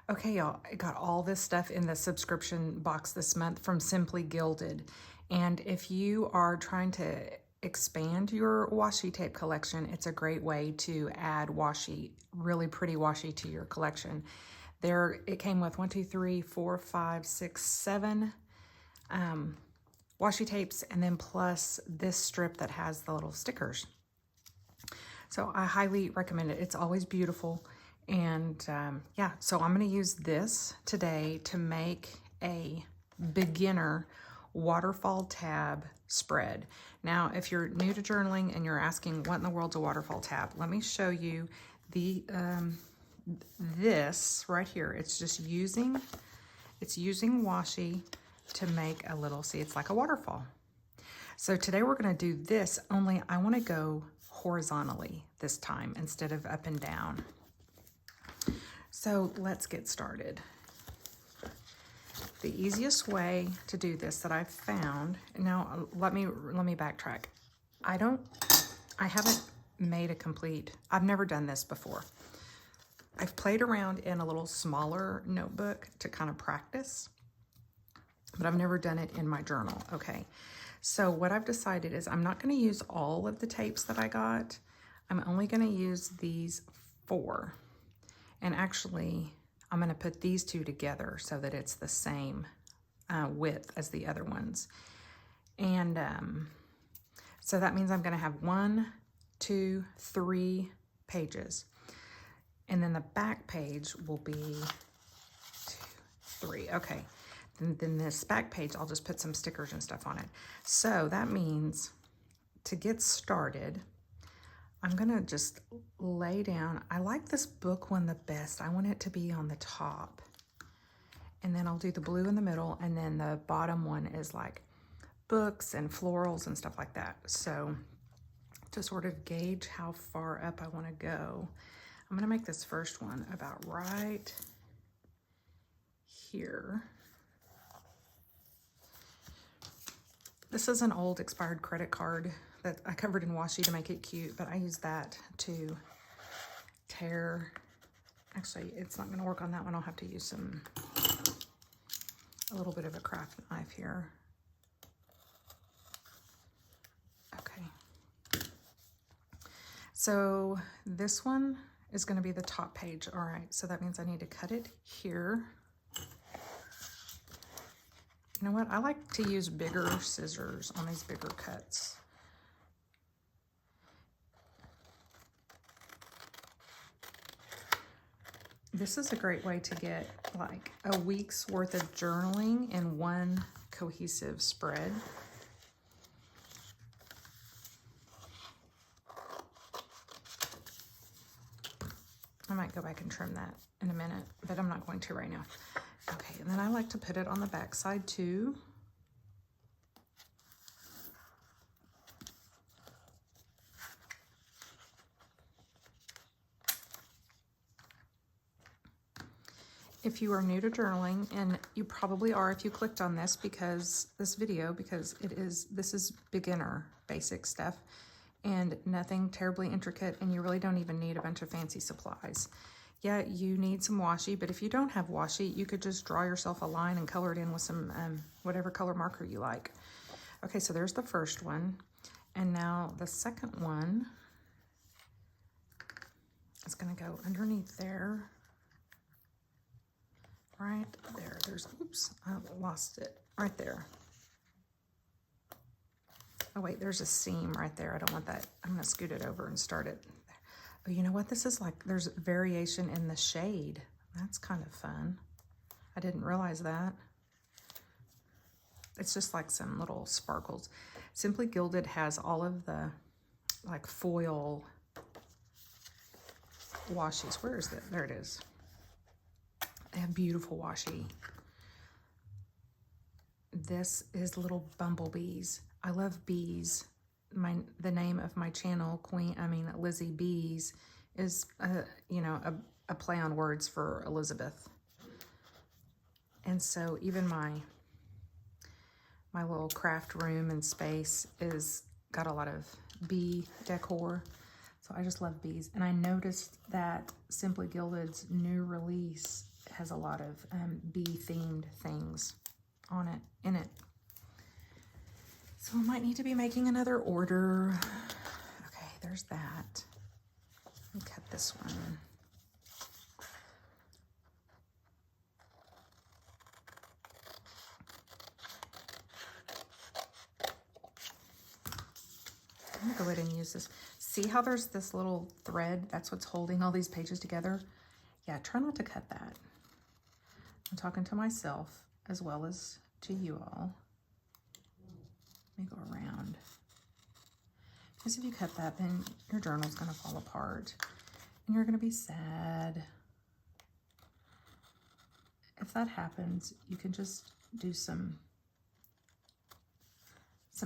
Okay, y'all, I got all this stuff in the subscription box this month from Simply Gilded. And if you are trying to expand your washi tape collection, it's a great way to add washi, really pretty washi to your collection. There, it came with 1, 2, 3, 4, 5, 6, 7 washi tapes, and then plus this strip that has the little stickers. So I highly recommend it. It's always beautiful. And yeah, so I'm going to use this today to make a beginner waterfall tab spread. Now, if you're new to journaling and you're asking what in the world's a waterfall tab, let me show you the this right here. It's using washi to make a little, see, it's like a waterfall. So today we're going to do this, only I want to go horizontally this time instead of up and down. So let's get started. The easiest way to do this that I've found, now let me backtrack. I haven't made a complete, I've never done this before. I've played around in a little smaller notebook to kind of practice, but I've never done it in my journal. Okay, so what I've decided is I'm not going to use all of the tapes that I got. I'm only going to use these 4. And actually, I'm going to put these 2 together so that it's the same width as the other ones. And so that means I'm going to have 1, 2, 3 pages. And then the back page will be 2, 3. Okay. Then this back page, I'll just put some stickers and stuff on it. So that means to get started, I'm gonna just lay down. I like this book one the best. I want it to be on the top. And then I'll do the blue in the middle, and then the bottom one is like books and florals and stuff like that. So to sort of gauge how far up I wanna go, I'm gonna make this first one about right here. This is an old expired credit card that I covered in washi to make it cute, but I use that to tear. Actually, it's not going to work on that one. I'll have to use a little bit of a craft knife here. Okay. So this one is going to be the top page. All right, so that means I need to cut it here. You know what? I like to use bigger scissors on these bigger cuts. This is a great way to get like a week's worth of journaling in one cohesive spread. I might go back and trim that in a minute, but I'm not going to right now. Okay, and then I like to put it on the back side too. If you are new to journaling, and you probably are if you clicked on this video, because this is beginner basic stuff and nothing terribly intricate, and you really don't even need a bunch of fancy supplies. Yeah, you need some washi, but if you don't have washi, you could just draw yourself a line and color it in with some whatever color marker you like. Okay, so there's the first one. And now the second one is gonna go underneath there. Right there, oops, I lost it, right there. Oh wait, there's a seam right there. I don't want that. I'm gonna scoot it over and start it. Oh, you know what this is like? There's variation in the shade. That's kind of fun. I didn't realize that. It's just like some little sparkles. Simply Gilded has all of the like foil washes. Where is it? There it is. They have beautiful washi. This is little bumblebees. I love bees. The name of my channel, Lizzie Bees, is a play on words for Elizabeth. And so even my little craft room and space is got a lot of bee decor. So I just love bees. And I noticed that Simply Gilded's new release has a lot of bee-themed things on it, in it. So I might need to be making another order. Okay, there's that. Let me cut this one. I'm gonna go ahead and use this. See how there's this little thread? That's what's holding all these pages together. Yeah, try not to cut that. I'm talking to myself as well as to you all. Let me go around. Because if you cut that, then your journal's gonna fall apart and you're gonna be sad. If that happens, you can just do some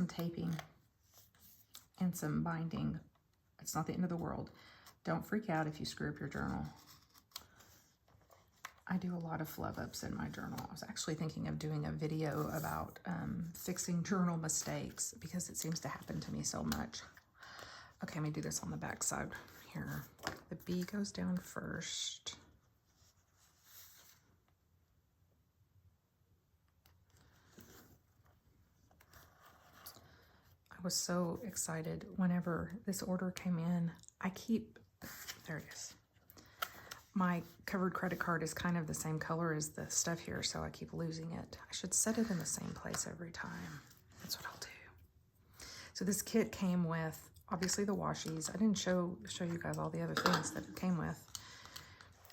taping and some binding. It's not the end of the world. Don't freak out if you screw up your journal. I do a lot of flub ups in my journal. I was actually thinking of doing a video about fixing journal mistakes because it seems to happen to me so much. Okay, let me do this on the back side here. The B goes down first. I was so excited whenever this order came in. There it is. My covered credit card is kind of the same color as the stuff here, so I keep losing it. I should set it in the same place every time. That's what I'll do. So this kit came with, obviously, the washies. I didn't show you guys all the other things that it came with.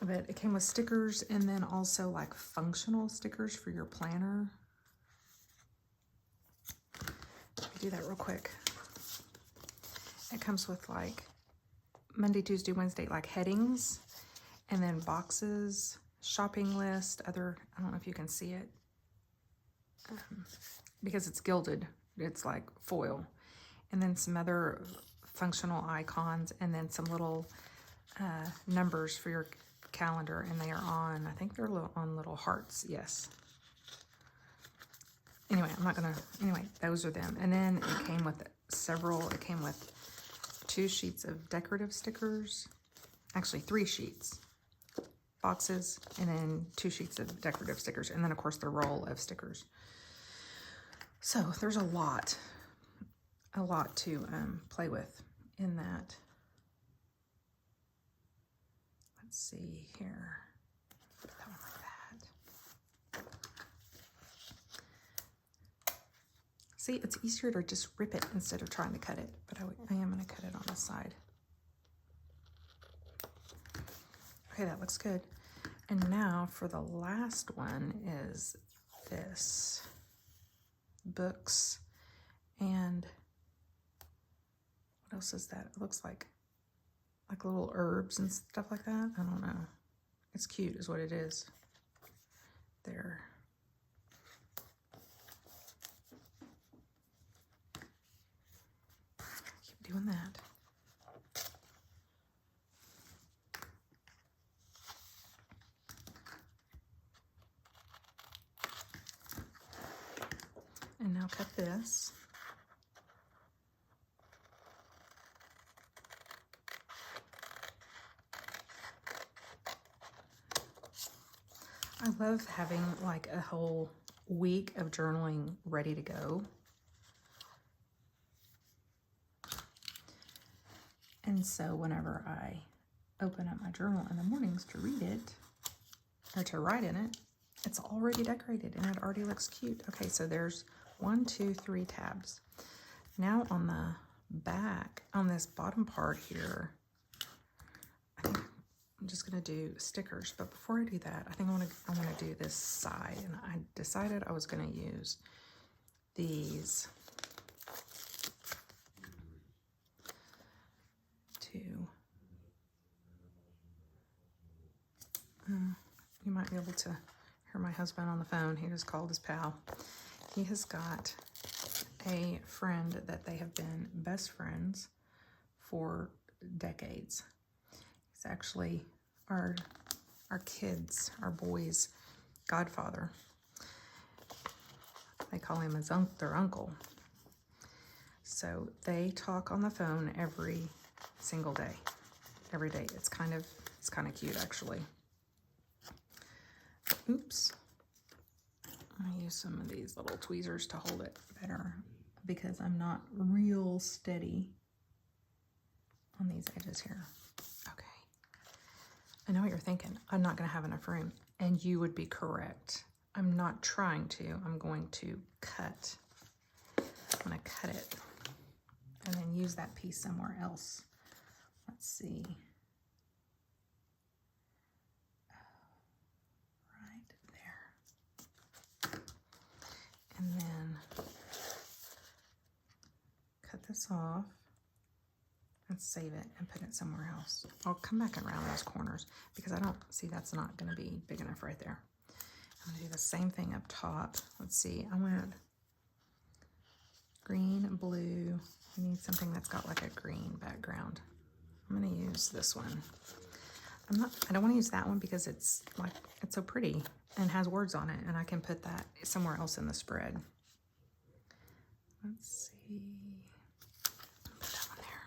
But it came with stickers and then also like functional stickers for your planner. Do that real quick. It comes with like Monday, Tuesday, Wednesday, like headings, and then boxes, shopping list, I don't know if you can see it, because it's gilded, it's like foil, and then some other functional icons, and then some little numbers for your calendar, and they are on, I think they're on little hearts, yes. Anyway, those are them. And then it came with it came with 2 sheets of decorative stickers. Actually, 3 sheets. Boxes, and then 2 sheets of decorative stickers. And then, of course, the roll of stickers. So, there's a lot to play with in that. Let's see here. Put that one like that. See, it's easier to just rip it instead of trying to cut it, but I am going to cut it on the side. Okay, that looks good. And now for the last one is this. Books. And what else is that? It looks like little herbs and stuff like that. I don't know. It's cute is what it is. There. Keep doing that. And now cut this. I love having like a whole week of journaling ready to go. And so whenever I open up my journal in the mornings to read it, or to write in it, it's already decorated and it already looks cute. Okay, so there's 1, 2, 3 tabs. Now on the back, on this bottom part here, I think I'm just gonna do stickers, but before I do that, I think I wanna do this side, and I decided I was gonna use these two. You might be able to hear my husband on the phone. He just called his pal. He has got a friend that they have been best friends for decades. He's actually our kids, our boys' godfather. They call him their uncle. So they talk on the phone every single day, every day. It's kind of cute, actually. Oops. I use some of these little tweezers to hold it better because I'm not real steady on these edges here. Okay. I know what you're thinking. I'm not going to have enough room. And you would be correct. I'm not trying to. I'm going to cut. I'm going to cut it and then use that piece somewhere else. Let's see. Right there. And then cut this off and save it and put it somewhere else. I'll come back and round those corners because I don't see that's not going to be big enough right there. I'm going to do the same thing up top. Let's see. I went green, blue. I need something that's got like a green background. I'm going to use this one. I don't want to use that one because it's so pretty and has words on it, and I can put that somewhere else in the spread. Let's see. Put that one there.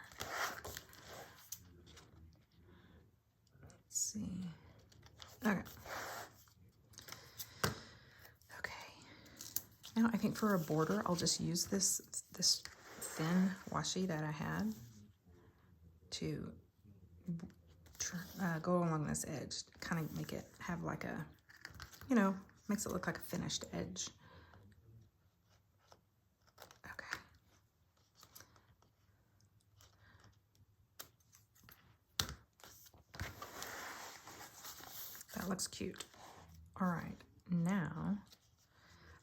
Let's see. Okay. Now I think for a border, I'll just use this thin washi that I had to go along this edge, kind of make it have like a, you know, makes it look like a finished edge. Okay. That looks cute. All right, now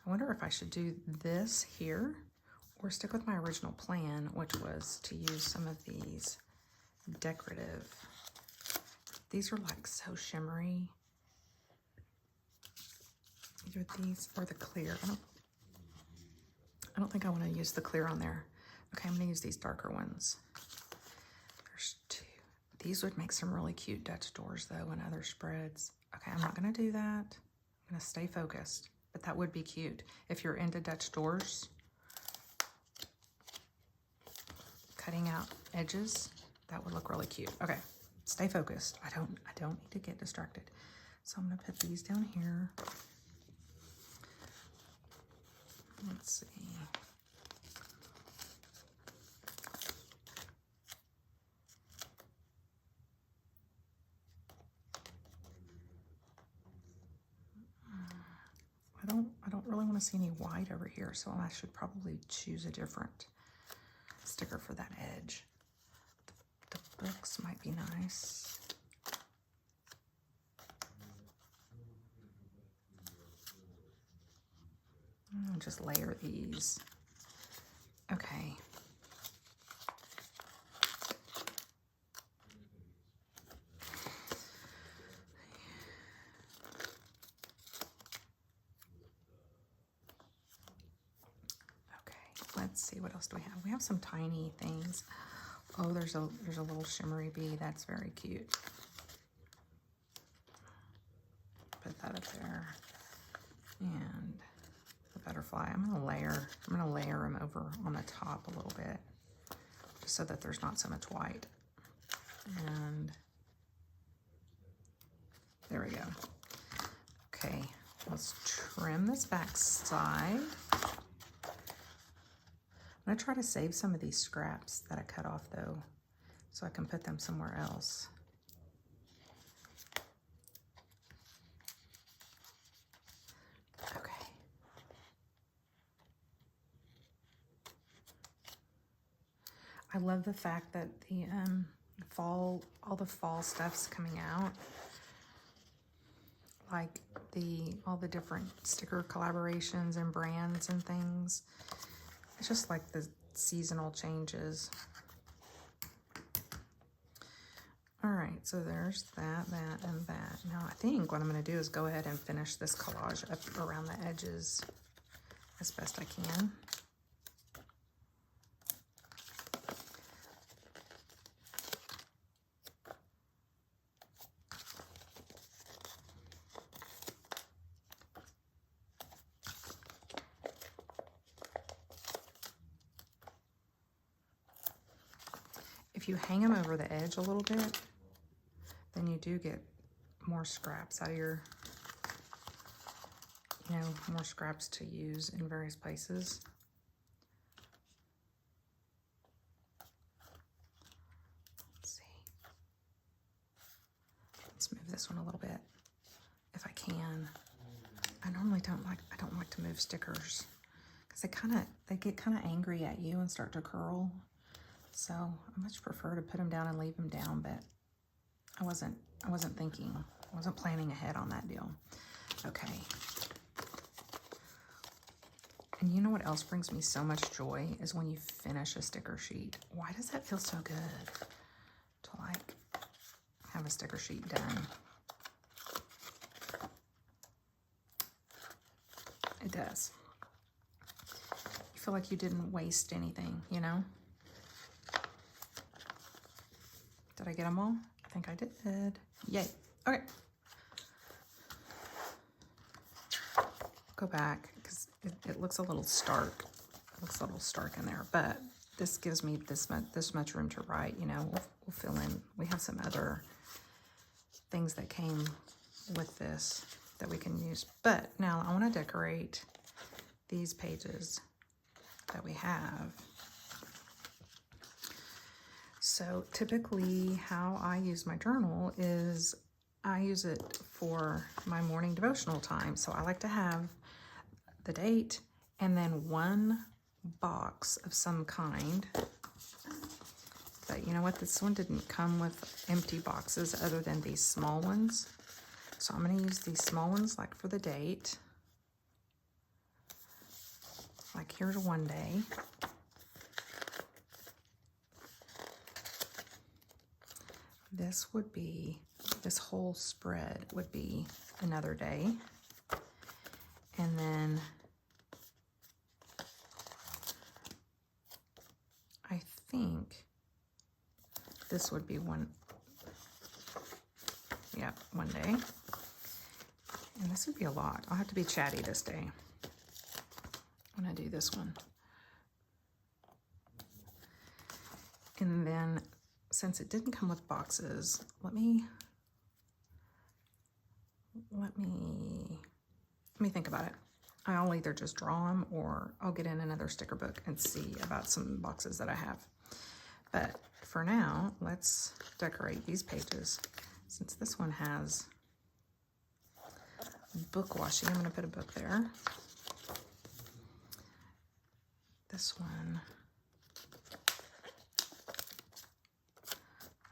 I wonder if I should do this here or stick with my original plan, which was to use some of these decorative. These are like so shimmery. Either these or the clear. I don't think I want to use the clear on there. Okay, I'm going to use these darker ones. There's two. These would make some really cute Dutch doors though and other spreads. Okay, I'm not going to do that. I'm going to stay focused. But that would be cute. If you're into Dutch doors, cutting out edges, that would look really cute. Okay, stay focused. I don't need to get distracted. So I'm gonna put these down here. Let's see. I don't really want to see any white over here, so I should probably choose a different sticker for that edge. The books might be nice. I'll just layer these. Okay. Let's see, what else do we have? We have some tiny things. Oh, there's a little shimmery bee. That's very cute. Put that up there. And the butterfly. I'm gonna layer them over on the top a little bit, just so that there's not so much white. And there we go. Okay, let's trim this back side. I'm gonna try to save some of these scraps that I cut off though, so I can put them somewhere else. Okay. I love the fact that the all the fall stuff's coming out. Like all the different sticker collaborations and brands and things. It's just like the seasonal changes. All right, so there's that, and that. Now I think what I'm gonna do is go ahead and finish this collage up around the edges as best I can. If you hang them over the edge a little bit, then you do get more scraps out of your you know, more scraps to use in various places. Let's see. Let's move this one a little bit if I can. I don't like to move stickers because they get kind of angry at you and start to curl. So I much prefer to put them down and leave them down, but I wasn't planning ahead on that deal. Okay. And you know what else brings me so much joy is when you finish a sticker sheet. Why does that feel so good to like have a sticker sheet done? It does. You feel like you didn't waste anything, you know? Did I get them all? I think I did. Yay. Okay. Go back because it looks a little stark. It looks a little stark in there, but this gives me this much room to write. You know, we'll fill in. We have some other things that came with this that we can use. But now I want to decorate these pages that we have. So typically how I use my journal is I use it for my morning devotional time. So I like to have the date and then one box of some kind. But you know what? This one didn't come with empty boxes other than these small ones. So I'm going to use these small ones like for the date. Like here's one day. This whole spread would be another day. And then I think this would be one day. And this would be a lot. I'll have to be chatty this day when I do this one. And then since it didn't come with boxes, let me think about it. I'll either just draw them or I'll get in another sticker book and see about some boxes that I have. But for now, let's decorate these pages. Since this one has book washi, I'm going to put a book there. This one,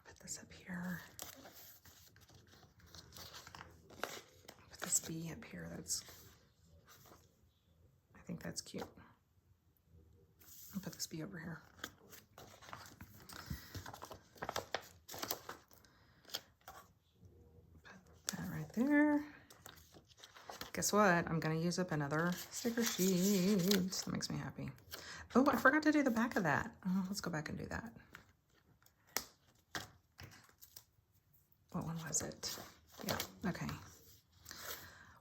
put this up here. Put this bee up here. I think that's cute. I'll put this bee over here. Put that right there. Guess what? I'm going to use up another sticker sheet. That makes me happy. Oh, I forgot to do the back of that. Oh, let's go back and do that. What one was it? Yeah, okay.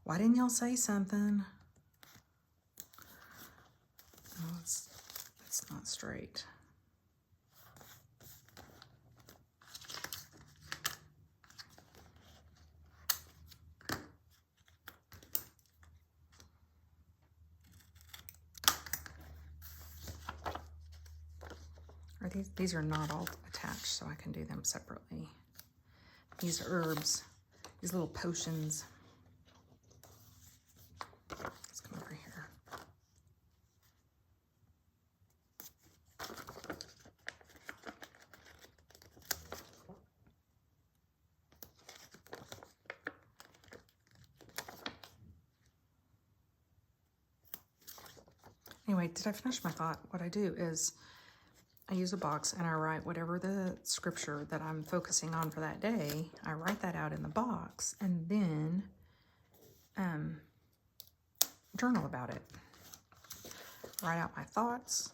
Why didn't y'all say something? Oh, it's not straight. Or these are not all attached, so I can do them separately. These herbs, these little potions. Let's come over here. Anyway, did I finish my thought? What I do is I use a box and I write whatever the scripture that I'm focusing on for that day. I write that out in the box and then journal about it. Write out my thoughts,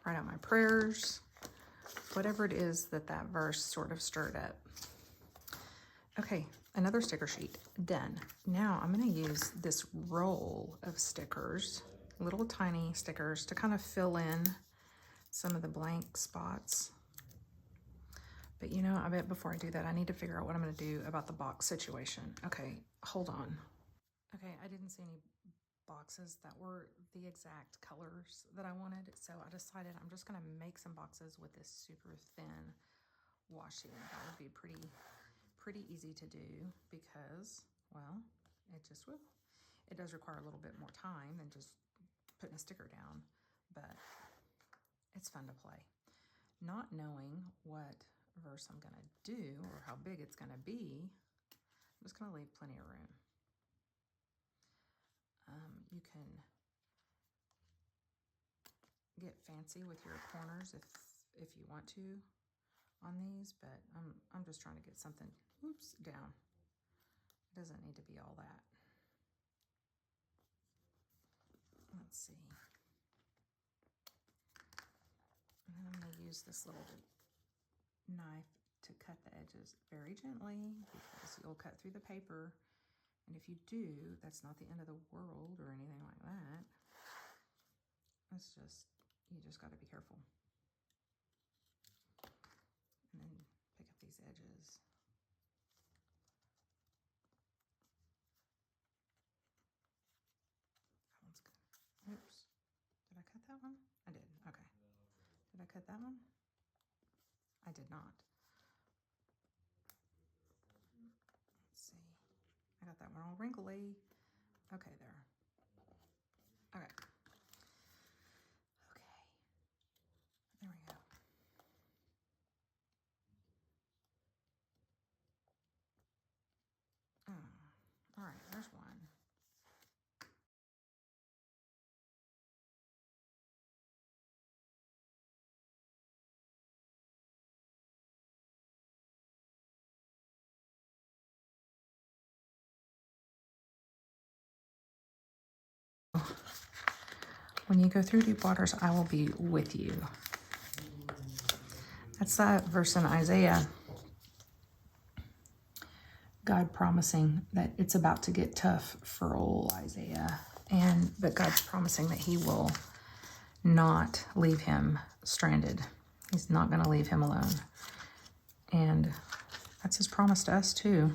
write out my prayers, whatever it is that verse sort of stirred up. Okay, another sticker sheet, done. Now I'm gonna use this roll of stickers, little tiny stickers, to kind of fill in some of the blank spots. But you know, I bet before I do that, I need to figure out what I'm gonna do about the box situation. Okay, hold on. Okay, I didn't see any boxes that were the exact colors that I wanted. So I decided I'm just gonna make some boxes with this super thin washi. That would be pretty easy to do because, well, it just will. It does require a little bit more time than just putting a sticker down, but it's fun to play. Not knowing what verse I'm gonna do or how big it's gonna be, I'm just gonna leave plenty of room. You can get fancy with your corners if you want to on these, but I'm just trying to get something, oops, down. It doesn't need to be all that. Let's see. And then I'm going to use this little knife to cut the edges very gently because you'll cut through the paper. And if you do, that's not the end of the world or anything like that. It's just, you just got to be careful. And then pick up these edges. That one's good. Oops. Did I cut that one? I did. Okay. Did I cut that one? I did not. Let's see. I got that one all wrinkly. Okay, there. Okay. Okay. There we go. All right, there's one. When you go through deep waters, I will be with you. That's that verse in Isaiah. God promising that it's about to get tough for old Isaiah. But God's promising that he will not leave him stranded. He's not going to leave him alone. And that's his promise to us too.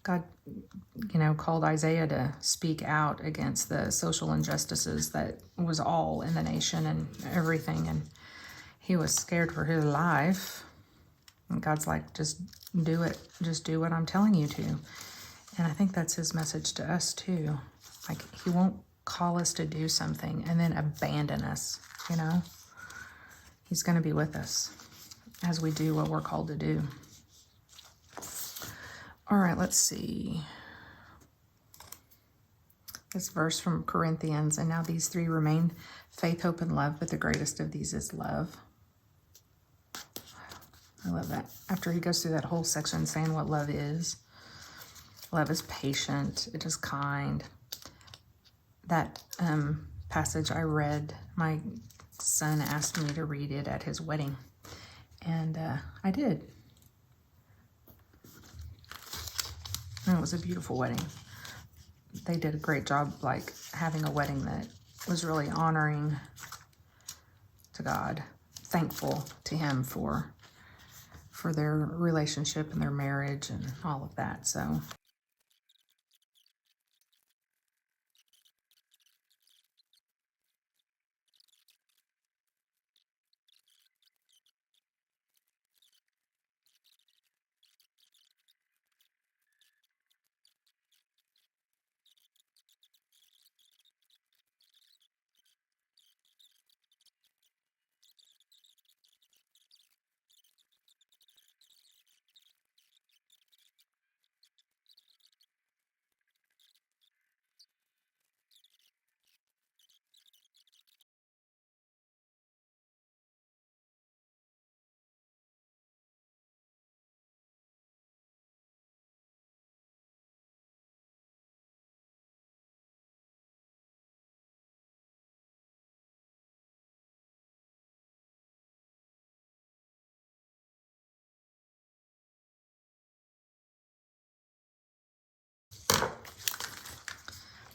God, called Isaiah to speak out against the social injustices that was all in the nation and everything. And he was scared for his life. And God's like, just do it. Just do what I'm telling you to. And I think that's his message to us too. Like, he won't call us to do something and then abandon us, He's going to be with us as we do what we're called to do. All right, let's see. This verse from Corinthians, and now these three remain: faith, hope, and love, but the greatest of these is love. I love that. After he goes through that whole section saying what love is patient, it is kind. That passage I read, my son asked me to read it at his wedding, and I did. And it was a beautiful wedding. They did a great job, having a wedding that was really honoring to God, thankful to him for their relationship and their marriage and all of that. So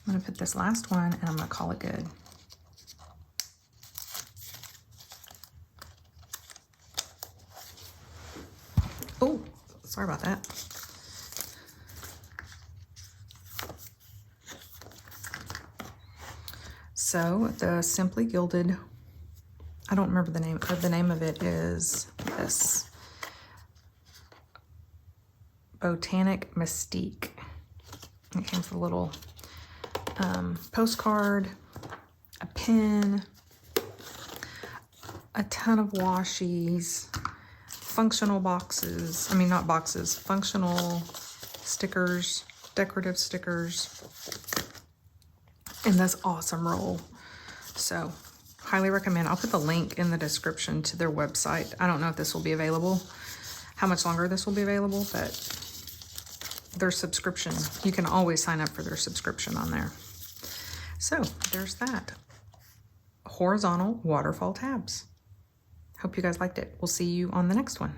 I'm going to put this last one and I'm going to call it good. Oh, sorry about that. So the Simply Gilded, I don't remember the name, but the name of it is this. Botanic Mystique. It came with a little postcard, a pen, a ton of washies, functional boxes, I mean not boxes, functional stickers, decorative stickers, and this awesome roll. So highly recommend. I'll put the link in the description to their website. I don't know if this will be available, how much longer this will be available, but their subscription, you can always sign up for their subscription on there. So there's that. Horizontal waterfall tabs. Hope you guys liked it. We'll see you on the next one.